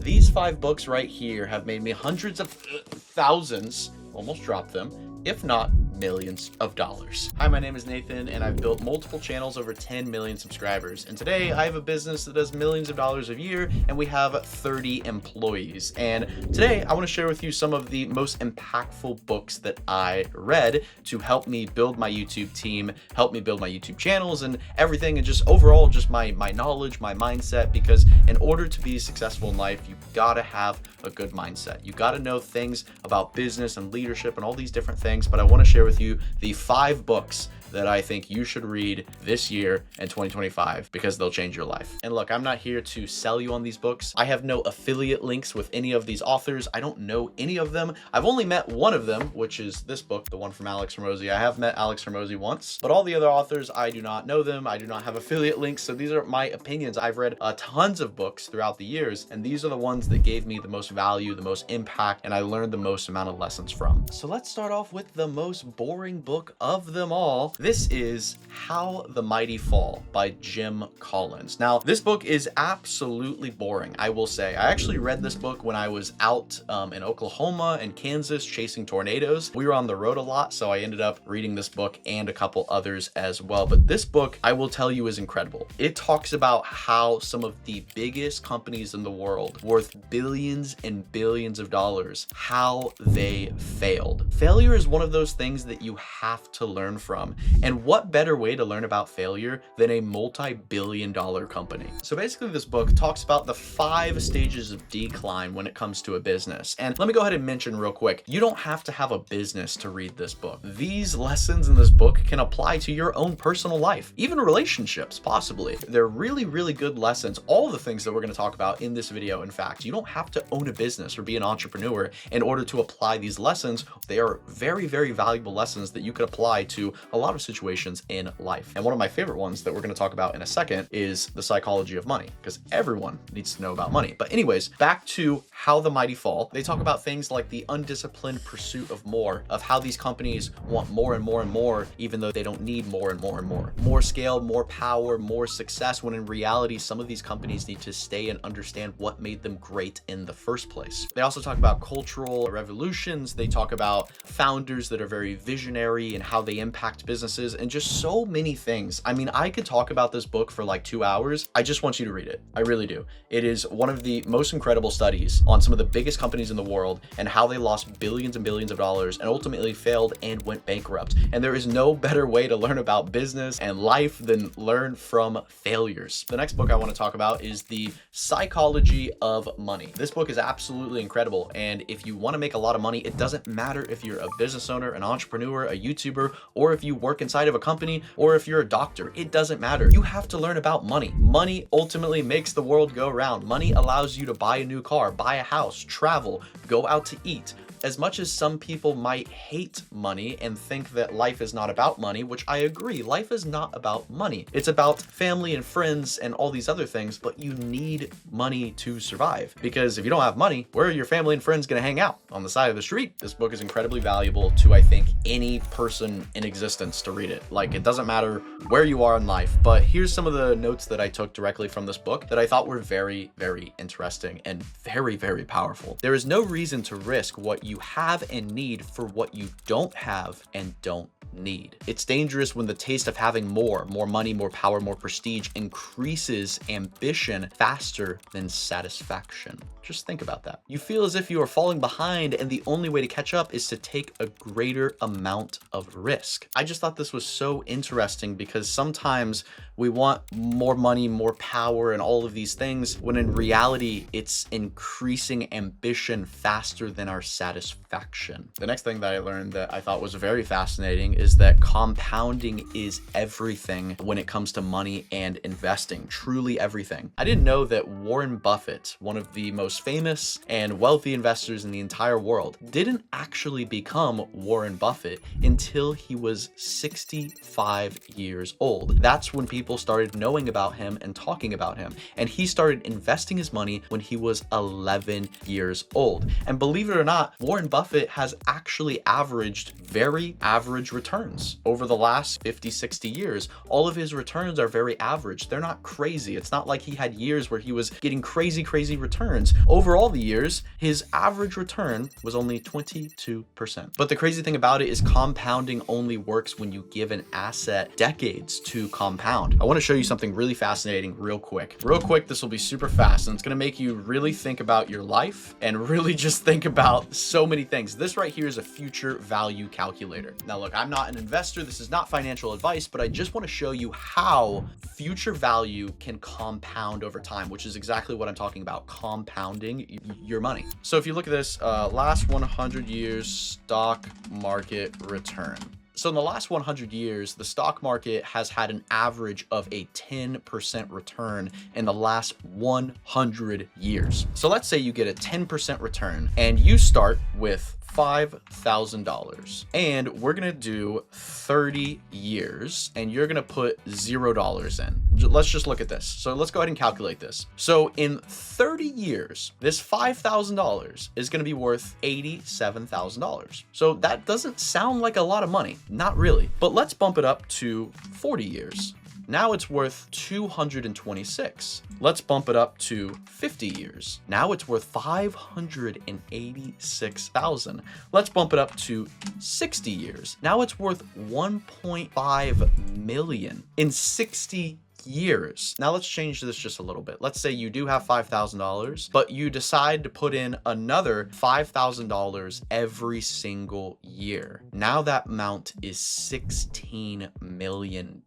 These 5 books right here have made me hundreds of thousands, almost dropped them, if not millions of dollars. Hi, my name is Nathan, and I've built multiple channels over 10 million subscribers. And today I have a business that does millions of dollars a year, and we have 30 employees. And today I want to share with you some of the most impactful books that I read to help me build my YouTube team, help me build my YouTube channels and everything, and just overall just my knowledge, my mindset, because in order to be successful in life, you gotta have a good mindset. You gotta know things about business and leadership and all these different things, but I want to share with you the 5 books that I think you should read this year in 2025 because they'll change your life. And look, I'm not here to sell you on these books. I have no affiliate links with any of these authors. I don't know any of them. I've only met one of them, which is this book, the one from Alex Hormozi. I have met Alex Hormozi once, but all the other authors, I do not know them. I do not have affiliate links. So these are my opinions. I've read tons of books throughout the years, and these are the ones that gave me the most value, the most impact, and I learned the most amount of lessons from. So let's start off with the most boring book of them all. This is How the Mighty Fall by Jim Collins. Now, this book is absolutely boring, I will say. I actually read this book when I was out in Oklahoma and Kansas chasing tornadoes. We were on the road a lot, so I ended up reading this book and a couple others as well. But this book, I will tell you, is incredible. It talks about how some of the biggest companies in the world, worth billions and billions of dollars, how they failed. Failure is one of those things that you have to learn from. And what better way to learn about failure than a multi-billion-dollar company? So basically this book talks about the 5 stages of decline when it comes to a business. And let me go ahead and mention real quick, you don't have to have a business to read this book. These lessons in this book can apply to your own personal life, even relationships, possibly. They're really, really good lessons. All the things that we're going to talk about in this video, in fact, you don't have to own a business or be an entrepreneur in order to apply these lessons. They are very, very valuable lessons that you could apply to a lot of situations in life. And one of my favorite ones that we're going to talk about in a second is the psychology of money, because everyone needs to know about money. But anyways, back to How the Mighty Fall. They talk about things like the undisciplined pursuit of more, of how these companies want more and more and more, even though they don't need more and more and more. More scale, more power, more success, when in reality, some of these companies need to stay and understand what made them great in the first place. They also talk about cultural revolutions. They talk about founders that are very visionary and how they impact businesses, and just so many things. I mean, I could talk about this book for like 2 hours. I just want you to read it. I really do. It is one of the most incredible studies on some of the biggest companies in the world and how they lost billions and billions of dollars and ultimately failed and went bankrupt. And there is no better way to learn about business and life than learn from failures. The next book I want to talk about is The Psychology of Money. This book is absolutely incredible. And if you want to make a lot of money, it doesn't matter if you're a business owner, an entrepreneur, a YouTuber, or if you work inside of a company, or if you're a doctor. It doesn't matter. You have to learn about money. Money ultimately makes the world go round. Money allows you to buy a new car, buy a house, travel, go out to eat. As much as some people might hate money and think that life is not about money, which I agree, life is not about money. It's about family and friends and all these other things, but you need money to survive. Because if you don't have money, where are your family and friends going to hang out? On the side of the street? This book is incredibly valuable to, I think, any person in existence to read it. Like, it doesn't matter where you are in life, but here's some of the notes that I took directly from this book that I thought were very, very interesting and very, very powerful. There is no reason to risk what you have and need for what you don't have and don't need. It's dangerous when the taste of having more money, more power, more prestige increases ambition faster than satisfaction. Just think about that. You feel as if you are falling behind, and the only way to catch up is to take a greater amount of risk. I just thought this was so interesting because sometimes we want more money, more power, and all of these things, when in reality, it's increasing ambition faster than our satisfaction. The next thing that I learned that I thought was very fascinating is that compounding is everything when it comes to money and investing, truly everything. I didn't know that Warren Buffett, one of the most famous and wealthy investors in the entire world, didn't actually become Warren Buffett until he was 65 years old. That's when people started knowing about him and talking about him. And he started investing his money when he was 11 years old. And believe it or not, Warren Buffett has actually averaged very average returns returns over the last 50, 60 years. All of his returns are very average. They're not crazy. It's not like he had years where he was getting crazy returns. Over all the years, his average return was only 22%. But the crazy thing about it is compounding only works when you give an asset decades to compound. I want to show you something really fascinating real quick. Real quick, this will be super fast, and it's going to make you really think about your life and really just think about so many things. This right here is a future value calculator. Now look, I'm not an investor. This is not financial advice, but I just want to show you how future value can compound over time, which is exactly what I'm talking about, compounding your money. So if you look at this, last 100 years stock market return. So in the last 100 years, the stock market has had an average of a 10% return in the last 100 years. So let's say you get a 10% return and you start with $5,000, and we're gonna do 30 years, and you're gonna put $0 in. Let's just look at this. So let's go ahead and calculate this. So in 30 years, this $5,000 is gonna be worth $87,000. So that doesn't sound like a lot of money, not really. But let's bump it up to 40 years. Now it's worth 226. Let's bump it up to 50 years. Now it's worth 586,000. Let's bump it up to 60 years. Now it's worth 1.5 million in 60 years. Now let's change this just a little bit. Let's say you do have $5,000, but you decide to put in another $5,000 every single year. Now that amount is $16 million,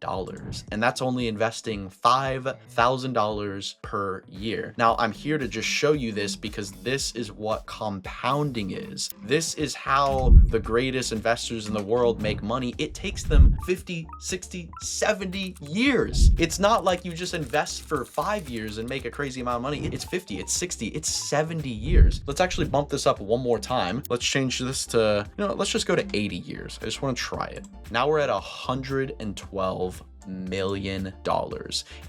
and that's only investing $5,000 per year. Now I'm here to just show you this because this is what compounding is. This is how the greatest investors in the world make money. It takes them 50, 60, 70 years. It's not like you just invest for 5 years and make a crazy amount of money. It's 50, it's 60, it's 70 years. Let's actually bump this up one more time. Let's change this to, let's just go to 80 years. I just want to try it. Now we're at $112 million,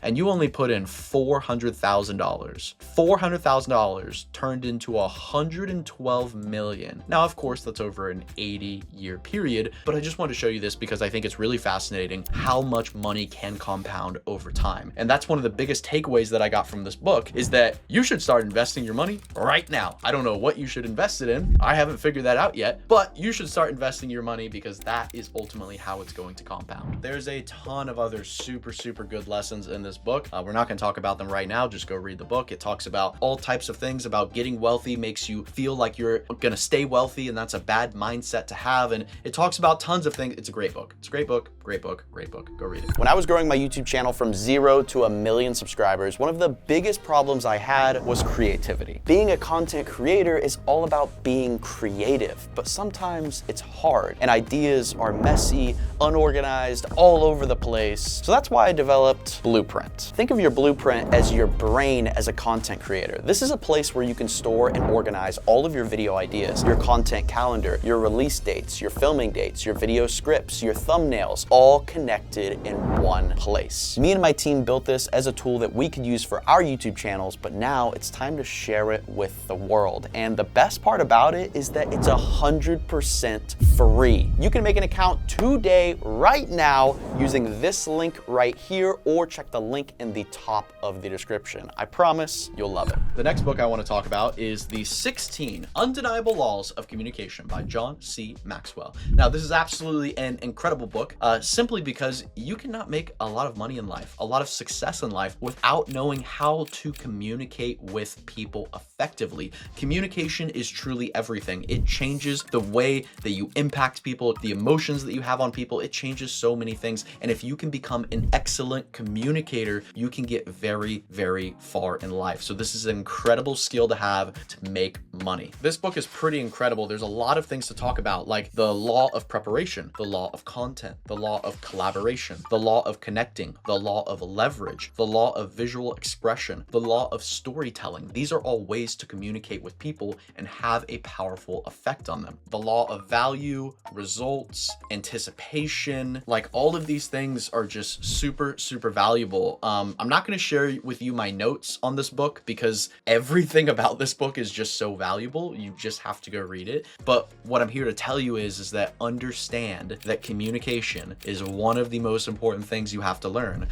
and you only put in $400,000. $400,000 turned into $112 million. Now, of course, that's over an 80-year period, but I just want to show you this because I think it's really fascinating how much money can compound over time. And that's one of the biggest takeaways that I got from this book, is that you should start investing your money right now. I don't know what you should invest it in. I haven't figured that out yet, but you should start investing your money because that is ultimately how it's going to compound. There's a ton of other super good lessons in this book. We're not going to talk about them right now. Just go read the book. It talks about all types of things about getting wealthy, makes you feel like you're going to stay wealthy, and that's a bad mindset to have. And it talks about tons of things. It's a great book. It's a great book. Great book. Great book. Go read it. When I was growing my YouTube channel from 0 to 1 million subscribers, one of the biggest problems I had was creativity. Being a content creator is all about being creative, but sometimes it's hard and ideas are messy, unorganized, all over the place. So that's why I developed Blueprint. Think of your Blueprint as your brain as a content creator. This is a place where you can store and organize all of your video ideas, your content calendar, your release dates, your filming dates, your video scripts, your thumbnails, all connected in one place. Me and my team built this as a tool that we could use for our YouTube channels, but now it's time to share it with the world. And the best part about it is that it's 100% free. You can make an account today, right now, using this link right here, or check the link in the top of the description. I promise you'll love it. The next book I want to talk about is The 16 Undeniable Laws of Communication by John C. Maxwell. Now, this is absolutely an incredible book, simply because you cannot make a lot of money in life, a lot of success in life, without knowing how to communicate with people effectively. Communication is truly everything. It changes the way that you impact people, the emotions that you have on people. It changes so many things. And if you can become an excellent communicator, you can get very far in life. So this is an incredible skill to have to make money. This book is pretty incredible. There's a lot of things to talk about, like the law of preparation, the law of content, the law of collaboration, the law of connecting, the law of leverage, the law of visual expression, the law of storytelling. These are all ways to communicate with people and have a powerful effect on them. The law of value, results, anticipation, like all of these things are just super, super valuable. I'm not going to share with you my notes on this book because everything about this book is just so valuable. You just have to go read it. But what I'm here to tell you is that understand that communication is one of the most important things you have to learn.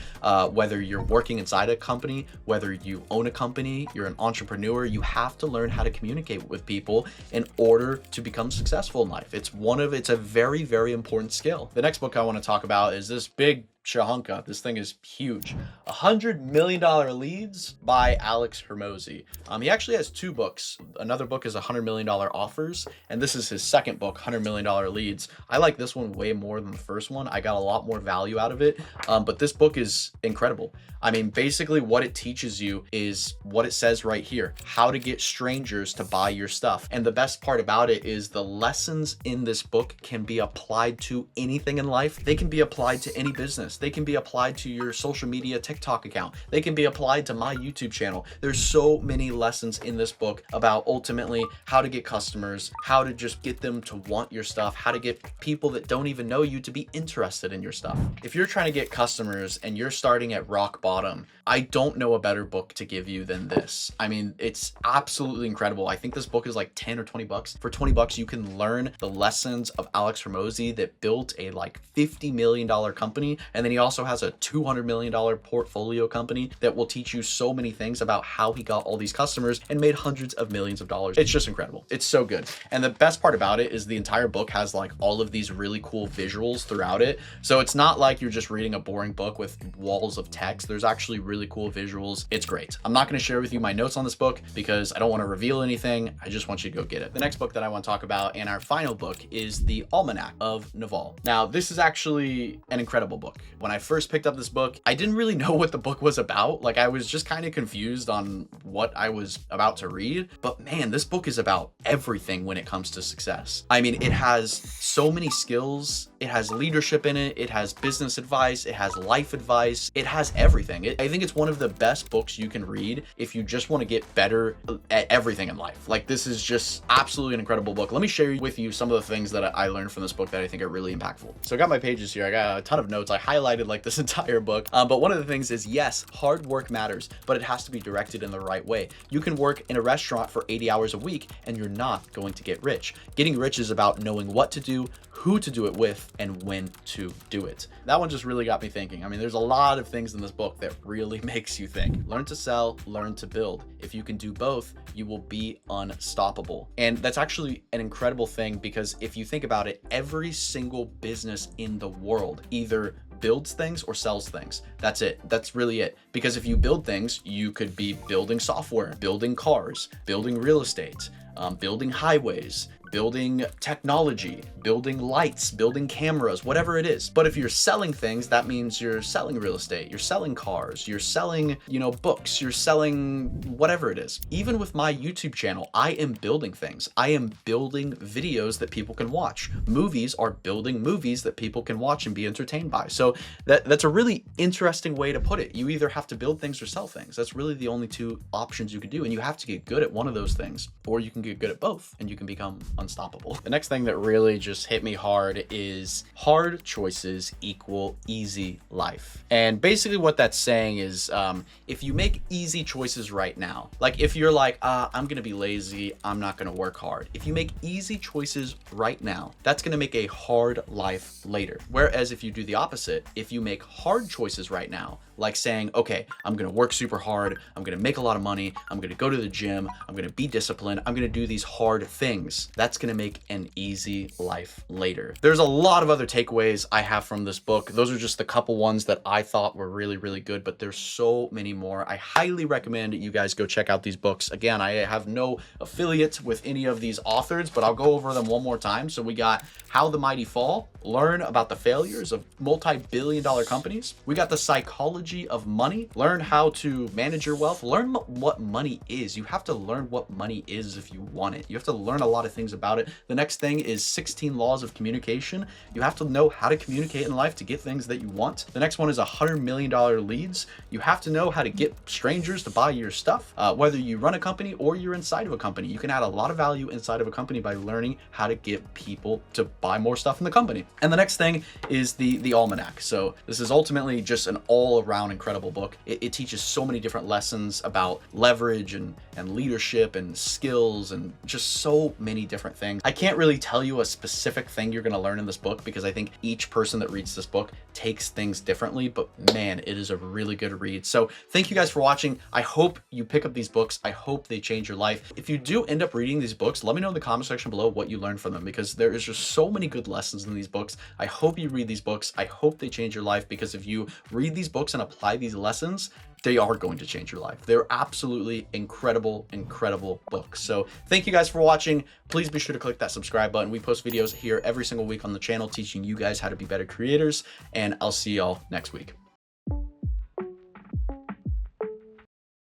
Whether you're working inside a company, whether you own a company, you're an entrepreneur, you have to learn how to communicate with people in order to become successful in life. It's a very, very important skill. The next book I want to talk about is this big Shahunka. This thing is huge. $100 Million Leads by Alex Hormozi. He actually has two books. Another book is $100 Million Offers, and this is his second book, $100 Million Leads. I like this one way more than the first one. I got a lot more value out of it, but this book is incredible. I mean, basically what it teaches you is what it says right here, how to get strangers to buy your stuff. And the best part about it is the lessons in this book can be applied to anything in life. They can be applied to any business. They can be applied to your social media TikTok account. They can be applied to my YouTube channel. There's so many lessons in this book about ultimately how to get customers, how to just get them to want your stuff, how to get people that don't even know you to be interested in your stuff. If you're trying to get customers and you're starting at rock bottom, I don't know a better book to give you than this. I mean, it's absolutely incredible. I think this book is like 10 or 20 bucks. For 20 bucks, you can learn the lessons of Alex Hormozi that built a like $50 million company. And then he also has a $200 million portfolio company that will teach you so many things about how he got all these customers and made hundreds of millions of dollars. It's just incredible. It's so good. And the best part about it is the entire book has like all of these really cool visuals throughout it. So it's not like you're just reading a boring book with walls of text. There's actually really cool visuals. It's great. I'm not going to share with you my notes on this book because I don't want to reveal anything. I just want you to go get it. The next book that I want to talk about and our final book is the Almanac of Naval. Now, this is actually an incredible book. When I first picked up this book, I didn't really know what the book was about. Like, I was just kind of confused on what I was about to read. But man, this book is about everything when it comes to success. I mean, it has so many skills. It has leadership in it. It has business advice. It has life advice. It has everything. I think it's one of the best books you can read if you just want to get better at everything in life. Like, this is just absolutely an incredible book. Let me share with you some of the things that I learned from this book that I think are really impactful. So I got my pages here. I got a ton of notes. I highlighted like this entire book. But one of the things is, yes, hard work matters, but it has to be directed in the right way. You can work in a restaurant for 80 hours a week and you're not going to get rich. Getting rich is about knowing what to do, who to do it with, and when to do it. That one just really got me thinking. I mean, there's a lot of things in this book that really makes you think. Learn to sell, learn to build. If you can do both, you will be unstoppable. And that's actually an incredible thing because if you think about it, every single business in the world either builds things or sells things. That's it. That's really it. Because if you build things, you could be building software, building cars, building real estate, building highways, building technology, building lights, building cameras, whatever it is. But if you're selling things, that means you're selling real estate, you're selling cars, you're selling, books, you're selling whatever it is. Even with my YouTube channel, I am building things. I am building videos that people can watch. Movies are building movies that people can watch and be entertained by. So that's a really interesting way to put it. You either have to build things or sell things. That's really the only two options you can do. And you have to get good at one of those things, or you can get good at both and you can become unstoppable. The next thing that really just hit me hard is hard choices equal easy life. And basically what that's saying is if you make easy choices right now, like if you're like, I'm gonna be lazy, I'm not gonna work hard. If you make easy choices right now, that's gonna make a hard life later. Whereas if you do the opposite, if you make hard choices right now, like saying, okay, I'm gonna work super hard, I'm gonna make a lot of money, I'm gonna go to the gym, I'm gonna be disciplined, I'm gonna do these hard things, that's gonna make an easy life later. There's a lot of other takeaways I have from this book. Those are just the couple ones that I thought were really, really good, but there's so many more. I highly recommend you guys go check out these books. Again, I have no affiliate with any of these authors, but I'll go over them one more time. So we got How the Mighty Fall, learn about the failures of multi-billion-dollar companies. We got The Psychology psychology of money, learn how to manage your wealth, learn what money is. You have to learn what money is if you want it. You have to learn a lot of things about it. The next thing is 16 laws of communication. You have to know how to communicate in life to get things that you want. The next one is $100 million leads. You have to know how to get strangers to buy your stuff. Whether you run a company or you're inside of a company, you can add a lot of value inside of a company by learning how to get people to buy more stuff in the company. And the next thing is the Almanac. So this is ultimately just an all-around incredible book. It teaches so many different lessons about leverage and leadership and skills and just so many different things. I can't really tell you a specific thing you're going to learn in this book because I think each person that reads this book takes things differently, but man, it is a really good read. So thank you guys for watching. I hope you pick up these books. I hope they change your life. If you do end up reading these books, let me know in the comment section below what you learned from them, because there is just so many good lessons in these books. I hope you read these books. I hope they change your life, because if you read these books and apply these lessons, they are going to change your life. They're absolutely incredible, incredible books. So thank you guys for watching. Please be sure to click that subscribe button. We post videos here every single week on the channel teaching you guys how to be better creators, and I'll see y'all next week.